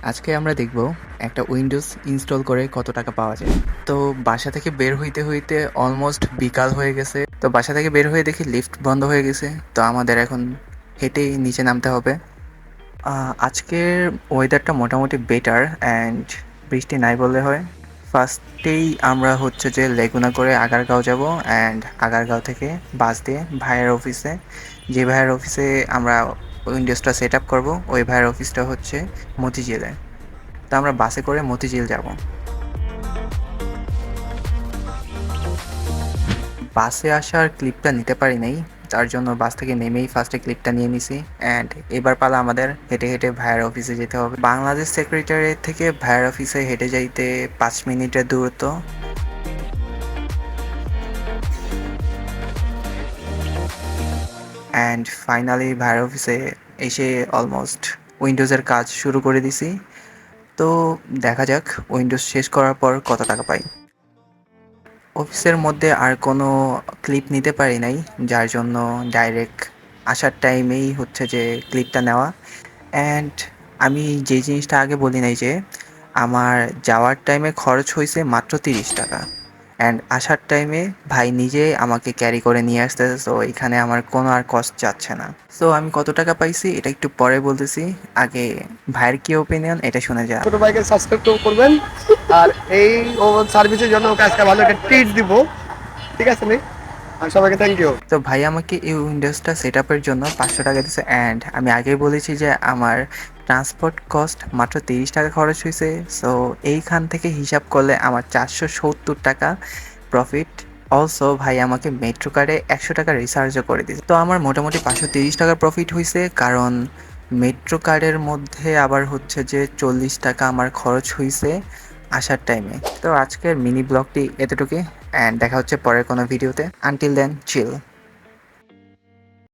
আজকে আমরা দেখব একটা উইন্ডোজ ইনস্টল করে কত টাকা পাওয়া যায়। তো বাসা থেকে বের হইতে হইতে অলমোস্ট বিকাল হয়ে গেছে। তো বাসা থেকে বের হয়ে দেখি লিফট বন্ধ হয়ে গেছে। তো আমাদের এখন হেঁটেই নিচে নামতে হবে। আজকের ওয়েদারটা মোটামুটি বেটার অ্যান্ড বৃষ্টি নাই বললে হয়। ফার্স্টেই আমরা হচ্ছে যে লেগুনা করে আগারগাঁও যাব অ্যান্ড আগারগাঁও থেকে বাস দিয়ে ভাইয়ের অফিসে, যে ভাইয়ের অফিসে আমরা উইন্ডোজটা সেট আপ করবো, ওই ভাইয়ের অফিসটা হচ্ছে মতিঝিলে। তো আমরা বাসে করে মতিঝিল যাব। বাসে আসার ক্লিপটা নিতে পারি নাই, তার জন্য বাস থেকে নেমেই ফার্স্টে ক্লিপটা নিয়ে নিছি। অ্যান্ড এবার পালা আমাদের হেঁটে হেঁটে ভাইয়ের অফিসে যেতে হবে। বাংলাদেশ সেক্রেটারিয়েট থেকে ভাইয়ের অফিসে হেঁটে যাইতে 5 মিনিটের দূরত্ব। অ্যান্ড ফাইনালি ভাইয়ের অফিসে এসে অলমোস্ট উইন্ডোজের কাজ শুরু করে দিছি। তো দেখা যাক উইন্ডোজ শেষ করার পর কত টাকা পাই। অফিসের মধ্যে আর কোনো ক্লিপ নিতে পারি নাই, যার জন্য ডাইরেক্ট আসার টাইমেই হচ্ছে যে ক্লিপটা নেওয়া। অ্যান্ড আমি যেই জিনিসটা আগে বলি নাই যে আমার যাওয়ার টাইমে খরচ হয়েছে মাত্র 30 টাকা, অ্যান্ড আসার টাইমে ভাই নিজে আমাকে ক্যারি করে নিয়ে আসতেছে। সো এখানে আমার কোনো আর কস্ট যাচ্ছে না। সো আমি কত টাকা পাইছি এটা একটু পরে বলতেছি, আগে ভাইয়ের কি ওপিনিয়ন এটা শুনে যা। ছোট ভাইকে সাবস্ক্রাইব করবেন। আর এই ও সার্ভিসের জন্য ওকে আজকে ভালো একটা ট্রিট দিব। ঠিক আছে নি? আর সবাইকে থ্যাংক ইউ। তো ভাই আমাকে এই উইন্ডোজটা সেট আপের জন্য 500 টাকা দিছে। অ্যান্ড আমি আগেই বলেছি যে আমার ট্রান্সপোর্ট কস্ট মাত্র 30 টাকা খরচ হয়েছে। সো এইখান থেকে হিসাব করলে আমার 470 টাকা প্রফিট। অলসো ভাই আমাকে মেট্রো কার্ডে 100 টাকা রিচার্জও করে দিয়েছে। তো আমার মোটামুটি 530 টাকা প্রফিট হয়েছে, কারণ মেট্রো কার্ডের মধ্যে আবার হচ্ছে যে 40 টাকা আমার খরচ হয়েছে আসার টাইমে। তো আজকের মিনি ব্লগটি এতটুকুই, অ্যান্ড দেখা হচ্ছে পরের কোনো ভিডিওতে। আনটিল দেন চিল।